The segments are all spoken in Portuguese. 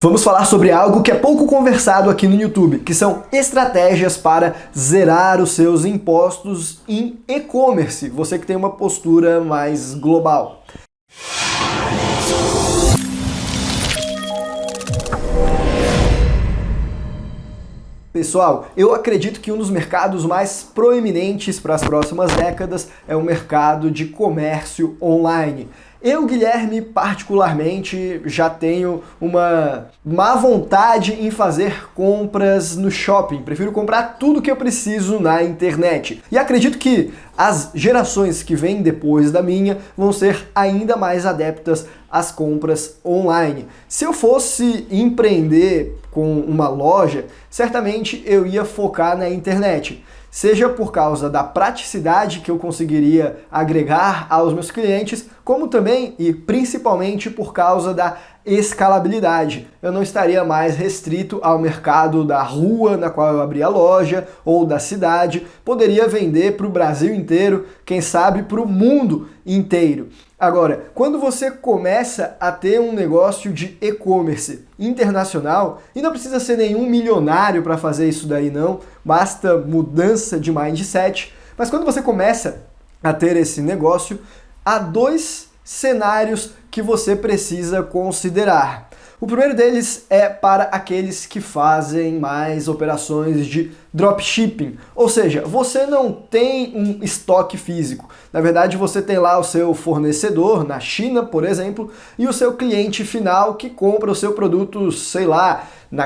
Vamos falar sobre algo que é pouco conversado aqui no YouTube, que são estratégias para zerar os seus impostos em e-commerce, você que tem uma postura mais global. Pessoal, eu acredito que um dos mercados mais proeminentes para as próximas décadas é o mercado de comércio online. Eu, Guilherme, particularmente, já tenho uma má vontade em fazer compras no shopping. Prefiro comprar tudo que eu preciso na internet. E acredito que as gerações que vêm depois da minha vão ser ainda mais adeptas às compras online. Se eu fosse empreender com uma loja, certamente eu ia focar na internet. Seja por causa da praticidade que eu conseguiria agregar aos meus clientes, como também e principalmente por causa da escalabilidade. Eu não estaria mais restrito ao mercado da rua na qual eu abri a loja ou da cidade, poderia vender para o Brasil inteiro, quem sabe para o mundo inteiro. Agora, quando você começa a ter um negócio de e-commerce internacional, e não precisa ser nenhum milionário para fazer isso daí não, basta mudança de mindset, mas quando você começa a ter esse negócio, há dois cenários que você precisa considerar. O primeiro deles é para aqueles que fazem mais operações de dropshipping, ou seja, você não tem um estoque físico. Na verdade, você tem lá o seu fornecedor, na China, por exemplo, e o seu cliente final que compra o seu produto, sei lá,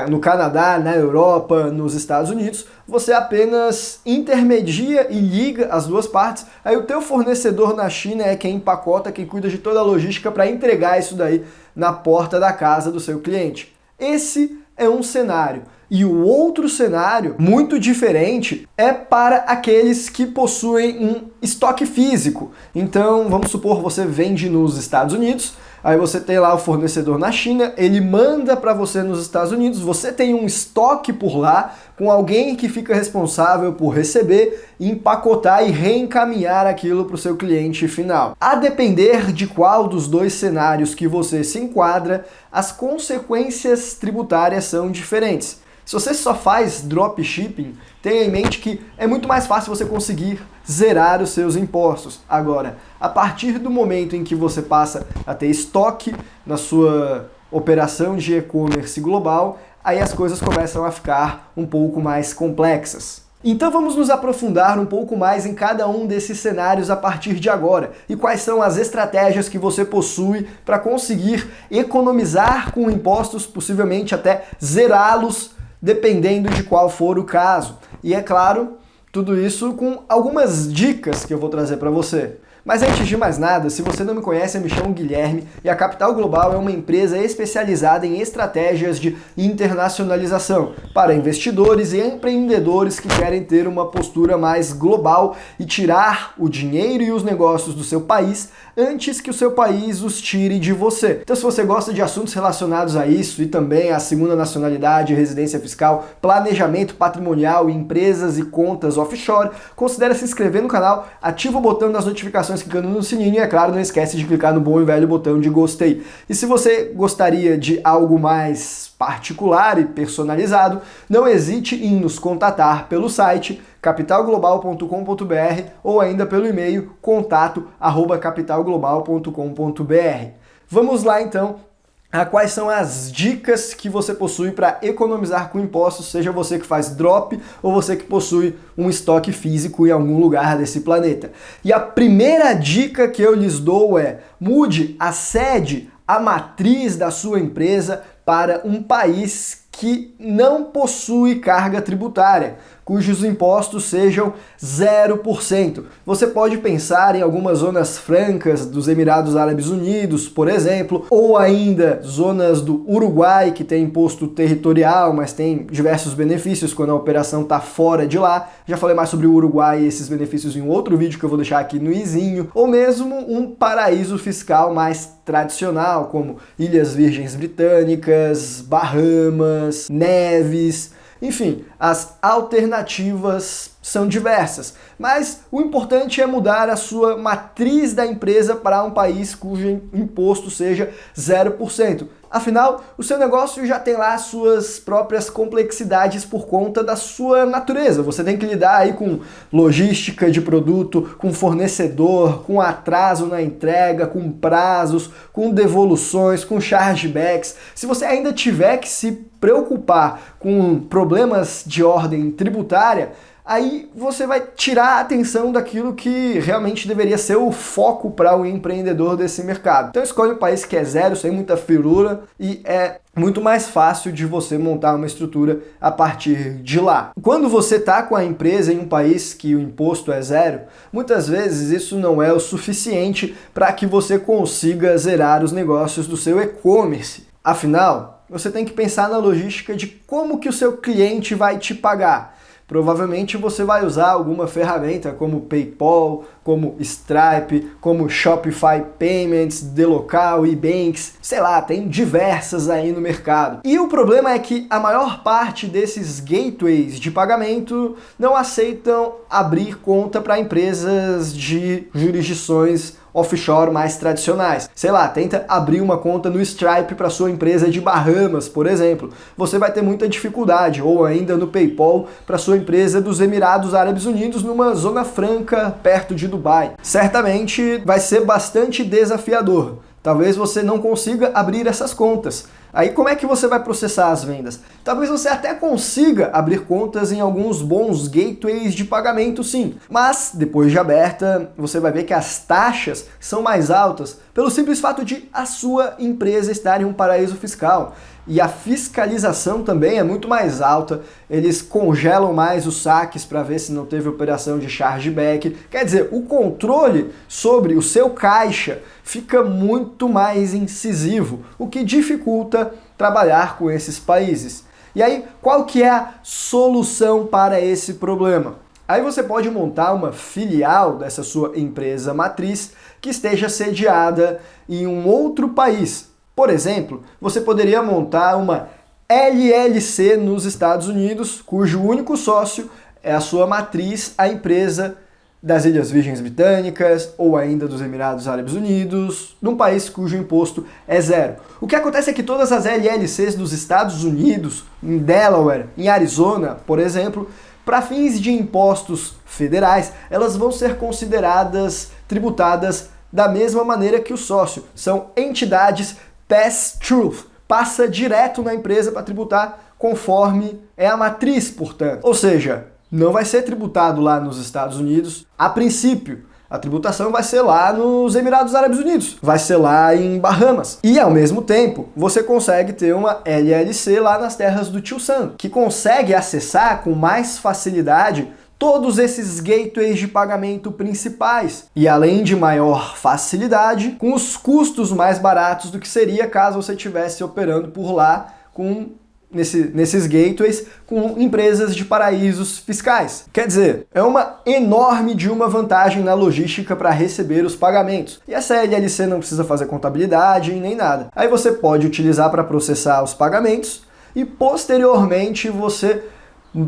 no Canadá, na Europa, nos Estados Unidos. Você apenas intermedia e liga as duas partes, aí o teu fornecedor na China é quem empacota, quem cuida de toda a logística para entregar isso daí na porta da casa do seu cliente. Esse é um cenário. E o outro cenário, muito diferente, é para aqueles que possuem um estoque físico. Então, vamos supor, você vende nos Estados Unidos, aí você tem lá o fornecedor na China, ele manda para você nos Estados Unidos, você tem um estoque por lá, com alguém que fica responsável por receber, empacotar e reencaminhar aquilo para o seu cliente final. A depender de qual dos dois cenários que você se enquadra, as consequências tributárias são diferentes. Se você só faz dropshipping, tenha em mente que é muito mais fácil você conseguir zerar os seus impostos. Agora, a partir do momento em que você passa a ter estoque na sua operação de e-commerce global, aí as coisas começam a ficar um pouco mais complexas. Então vamos nos aprofundar um pouco mais em cada um desses cenários a partir de agora e quais são as estratégias que você possui para conseguir economizar com impostos, possivelmente até zerá-los, dependendo de qual for o caso. E é claro, tudo isso com algumas dicas que eu vou trazer para você. Mas antes de mais nada, se você não me conhece, eu me chamo Guilherme e a Capital Global é uma empresa especializada em estratégias de internacionalização para investidores e empreendedores que querem ter uma postura mais global e tirar o dinheiro e os negócios do seu país antes que o seu país os tire de você. Então, se você gosta de assuntos relacionados a isso e também a segunda nacionalidade, residência fiscal, planejamento patrimonial, empresas e contas offshore, considere se inscrever no canal, ativa o botão das notificações clicando no sininho e, é claro, não esquece de clicar no bom e velho botão de gostei. E se você gostaria de algo mais particular e personalizado, não hesite em nos contatar pelo site capitalglobal.com.br ou ainda pelo e-mail contato@capitalglobal.com.br. Vamos lá então a quais são as dicas que você possui para economizar com impostos, seja você que faz drop ou você que possui um estoque físico em algum lugar desse planeta. E a primeira dica que eu lhes dou é: mude a sede, a matriz da sua empresa para um país que não possui carga tributária, cujos impostos sejam 0%. Você pode pensar em algumas zonas francas dos Emirados Árabes Unidos, por exemplo, ou ainda zonas do Uruguai, que tem imposto territorial, mas tem diversos benefícios quando a operação está fora de lá. Já falei mais sobre o Uruguai e esses benefícios em um outro vídeo que eu vou deixar aqui no izinho. Ou mesmo um paraíso fiscal mais tradicional, como Ilhas Virgens Britânicas, Bahamas, Neves. Enfim, as alternativas são diversas, mas o importante é mudar a sua matriz da empresa para um país cujo imposto seja 0%. Afinal, o seu negócio já tem lá suas próprias complexidades por conta da sua natureza. Você tem que lidar aí com logística de produto, com fornecedor, com atraso na entrega, com prazos, com devoluções, com chargebacks. Se você ainda tiver que se preocupar com problemas de ordem tributária, aí você vai tirar a atenção daquilo que realmente deveria ser o foco para o empreendedor desse mercado. Então escolhe um país que é zero, sem muita firula, e é muito mais fácil de você montar uma estrutura a partir de lá. Quando você está com a empresa em um país que o imposto é zero, muitas vezes isso não é o suficiente para que você consiga zerar os negócios do seu e-commerce. Afinal, você tem que pensar na logística de como que o seu cliente vai te pagar. Provavelmente você vai usar alguma ferramenta como PayPal, como Stripe, como Shopify Payments, Dlocal, eBanks, sei lá, tem diversas aí no mercado. E o problema é que a maior parte desses gateways de pagamento não aceitam abrir conta para empresas de jurisdições offshore mais tradicionais. Sei lá, tenta abrir uma conta no Stripe para sua empresa de Bahamas, por exemplo. Você vai ter muita dificuldade, ou ainda no PayPal para sua empresa dos Emirados Árabes Unidos numa zona franca perto de Dubai. Certamente vai ser bastante desafiador. Talvez você não consiga abrir essas contas. Aí como é que você vai processar as vendas? Talvez você até consiga abrir contas em alguns bons gateways de pagamento, sim. Mas depois de aberta, você vai ver que as taxas são mais altas pelo simples fato de a sua empresa estar em um paraíso fiscal. E a fiscalização também é muito mais alta, eles congelam mais os saques para ver se não teve operação de chargeback. Quer dizer, o controle sobre o seu caixa fica muito mais incisivo, o que dificulta trabalhar com esses países. E aí, qual que é a solução para esse problema? Aí você pode montar uma filial dessa sua empresa matriz que esteja sediada em um outro país. Por exemplo, você poderia montar uma LLC nos Estados Unidos, cujo único sócio é a sua matriz, a empresa das Ilhas Virgens Britânicas ou ainda dos Emirados Árabes Unidos, num país cujo imposto é zero. O que acontece é que todas as LLCs dos Estados Unidos, em Delaware, em Arizona, por exemplo, para fins de impostos federais, elas vão ser consideradas tributadas da mesma maneira que o sócio. São entidades pass-through, passa direto na empresa para tributar conforme é a matriz, portanto. Ou seja, não vai ser tributado lá nos Estados Unidos a princípio. A tributação vai ser lá nos Emirados Árabes Unidos, vai ser lá em Bahamas. E ao mesmo tempo, você consegue ter uma LLC lá nas terras do Tio Sam, que consegue acessar com mais facilidade todos esses gateways de pagamento principais. E além de maior facilidade, com os custos mais baratos do que seria caso você estivesse operando por lá com nesses gateways com empresas de paraísos fiscais. Quer dizer, é uma enorme de uma vantagem na logística para receber os pagamentos. E essa LLC não precisa fazer contabilidade nem nada. Aí você pode utilizar para processar os pagamentos e posteriormente você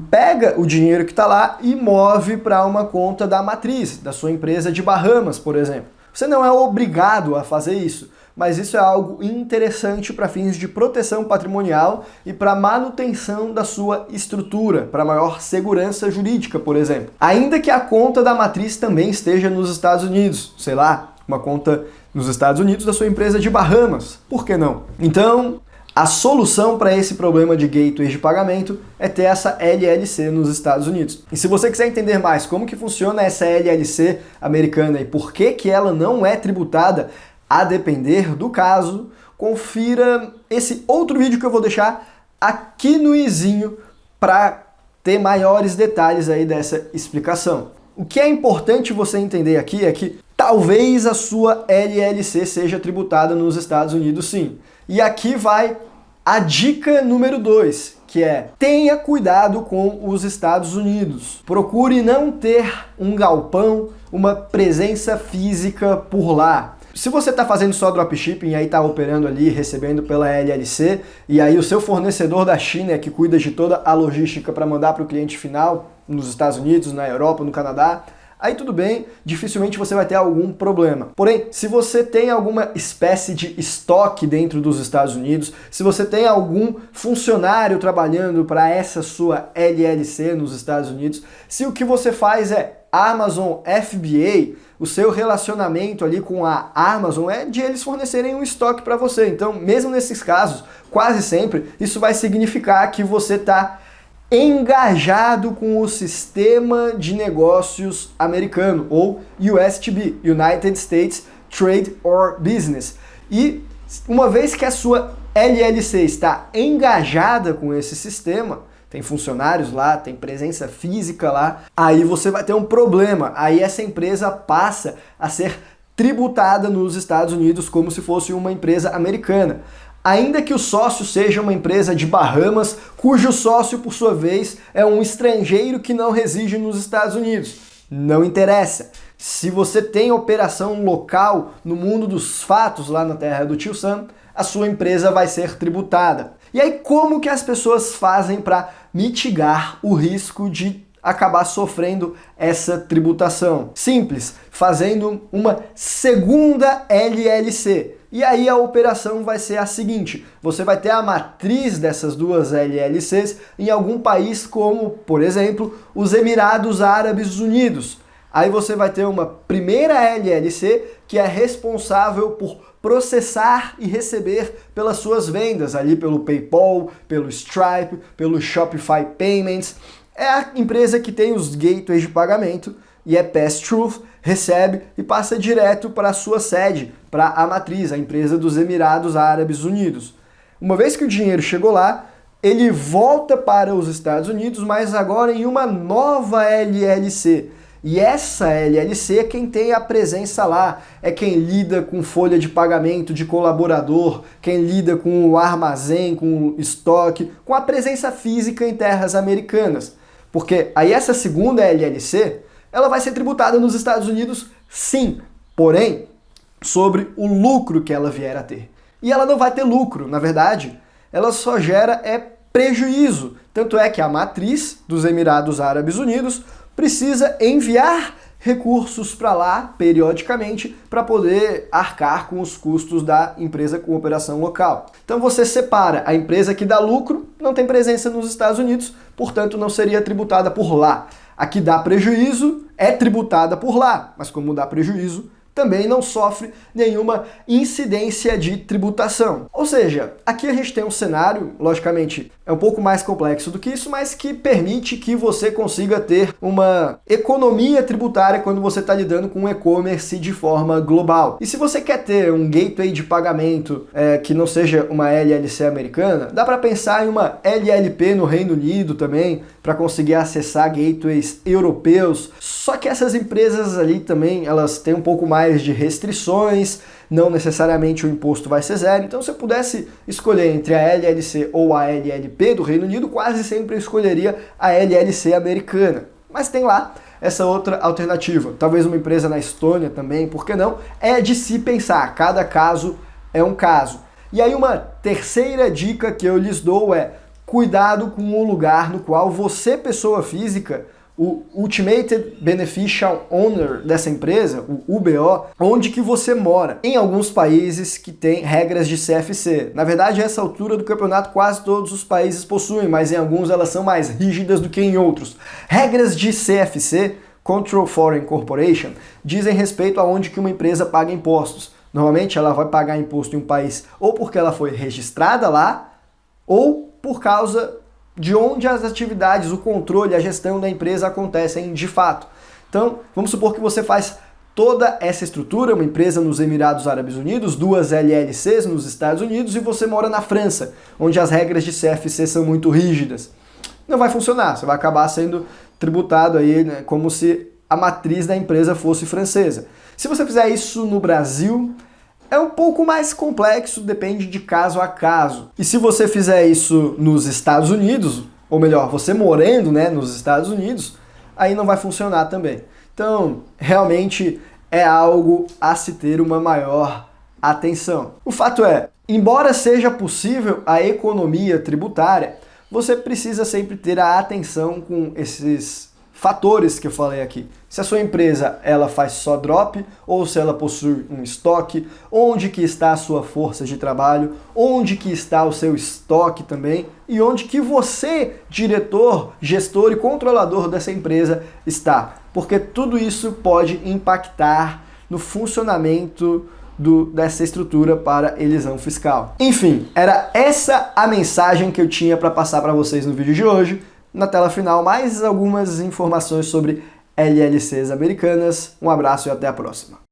pega o dinheiro que está lá e move para uma conta da matriz, da sua empresa de Bahamas, por exemplo. Você não é obrigado a fazer isso, mas isso é algo interessante para fins de proteção patrimonial e para manutenção da sua estrutura, para maior segurança jurídica, por exemplo. Ainda que a conta da matriz também esteja nos Estados Unidos, sei lá, uma conta nos Estados Unidos da sua empresa de Bahamas, por que não? Então, a solução para esse problema de gateways de pagamento é ter essa LLC nos Estados Unidos. E se você quiser entender mais como que funciona essa LLC americana e por que que ela não é tributada a depender do caso, confira esse outro vídeo que eu vou deixar aqui no izinho para ter maiores detalhes aí dessa explicação. O que é importante você entender aqui é que talvez a sua LLC seja tributada nos Estados Unidos, sim. E aqui vai a dica número 2, que é: tenha cuidado com os Estados Unidos. Procure não ter um galpão, uma presença física por lá. Se você está fazendo só dropshipping e aí está operando ali, recebendo pela LLC, e aí o seu fornecedor da China é que cuida de toda a logística para mandar para o cliente final, nos Estados Unidos, na Europa, no Canadá, aí tudo bem, dificilmente você vai ter algum problema. Porém, se você tem alguma espécie de estoque dentro dos Estados Unidos, se você tem algum funcionário trabalhando para essa sua LLC nos Estados Unidos, se o que você faz é Amazon FBA, o seu relacionamento ali com a Amazon é de eles fornecerem um estoque para você. Então, mesmo nesses casos, quase sempre, isso vai significar que você está engajado com o sistema de negócios americano, ou USTB, United States Trade or Business. E uma vez que a sua LLC está engajada com esse sistema, tem funcionários lá, tem presença física lá, aí você vai ter um problema. Aí essa empresa passa a ser tributada nos Estados Unidos como se fosse uma empresa americana. Ainda que o sócio seja uma empresa de Bahamas, cujo sócio, por sua vez, é um estrangeiro que não reside nos Estados Unidos. Não interessa. Se você tem operação local no mundo dos fatos lá na terra do Tio Sam, a sua empresa vai ser tributada. E aí, como que as pessoas fazem para mitigar o risco de acabar sofrendo essa tributação? Simples, fazendo uma segunda LLC. E aí a operação vai ser a seguinte: você vai ter a matriz dessas duas LLCs em algum país como, por exemplo, os Emirados Árabes Unidos. Aí você vai ter uma primeira LLC que é responsável por processar e receber pelas suas vendas, ali pelo PayPal, pelo Stripe, pelo Shopify Payments. É a empresa que tem os gateways de pagamento e é pass-through, recebe e passa direto para a sua sede, para a matriz, a empresa dos Emirados Árabes Unidos. Uma vez que o dinheiro chegou lá, ele volta para os Estados Unidos, mas agora em uma nova LLC. E essa LLC é quem tem a presença lá, é quem lida com folha de pagamento de colaborador, quem lida com o armazém, com o estoque, com a presença física em terras americanas. Porque aí essa segunda LLC, ela vai ser tributada nos Estados Unidos, sim, porém, sobre o lucro que ela vier a ter. E ela não vai ter lucro, na verdade, ela só gera prejuízo. Tanto é que a matriz dos Emirados Árabes Unidos precisa enviar recursos para lá periodicamente para poder arcar com os custos da empresa com operação local. Então você separa: a empresa que dá lucro não tem presença nos Estados Unidos, portanto não seria tributada por lá. A que dá prejuízo é tributada por lá, mas como dá prejuízo, também não sofre nenhuma incidência de tributação. Ou seja, aqui a gente tem um cenário, logicamente, é um pouco mais complexo do que isso, mas que permite que você consiga ter uma economia tributária quando você está lidando com e-commerce de forma global. E se você quer ter um gateway de pagamento que não seja uma LLC americana, dá para pensar em uma LLP no Reino Unido também, para conseguir acessar gateways europeus. Só que essas empresas ali também, elas têm um pouco mais de restrições, não necessariamente o imposto vai ser zero. Então, se eu pudesse escolher entre a LLC ou a LLP do Reino Unido, quase sempre eu escolheria a LLC americana. Mas tem lá essa outra alternativa. Talvez uma empresa na Estônia também, por que não? É de se pensar, cada caso é um caso. E aí uma terceira dica que eu lhes dou é: cuidado com o lugar no qual você, pessoa física, o Ultimate Beneficial Owner dessa empresa, o UBO, onde que você mora. Em alguns países que tem regras de CFC. Na verdade, a essa altura do campeonato quase todos os países possuem, mas em alguns elas são mais rígidas do que em outros. Regras de CFC, Control Foreign Corporation, dizem respeito a onde que uma empresa paga impostos. Normalmente ela vai pagar imposto em um país ou porque ela foi registrada lá, ou por causa de onde as atividades, o controle, a gestão da empresa acontecem de fato. Então, vamos supor que você faz toda essa estrutura, uma empresa nos Emirados Árabes Unidos, duas LLCs nos Estados Unidos, e você mora na França, onde as regras de CFC são muito rígidas. Não vai funcionar, você vai acabar sendo tributado aí, né, como se a matriz da empresa fosse francesa. Se você fizer isso no Brasil, é um pouco mais complexo, depende de caso a caso. E se você fizer isso nos Estados Unidos, ou melhor, você morando, né, nos Estados Unidos, aí não vai funcionar também. Então, realmente é algo a se ter uma maior atenção. O fato é, embora seja possível a economia tributária, você precisa sempre ter a atenção com esses fatores que eu falei aqui. Se a sua empresa ela faz só drop ou se ela possui um estoque, onde que está a sua força de trabalho, onde que está o seu estoque também e onde que você, diretor, gestor e controlador dessa empresa está. Porque tudo isso pode impactar no funcionamento dessa estrutura para elisão fiscal. Enfim, era essa a mensagem que eu tinha para passar para vocês no vídeo de hoje. Na tela final, mais algumas informações sobre LLCs americanas. Um abraço e até a próxima.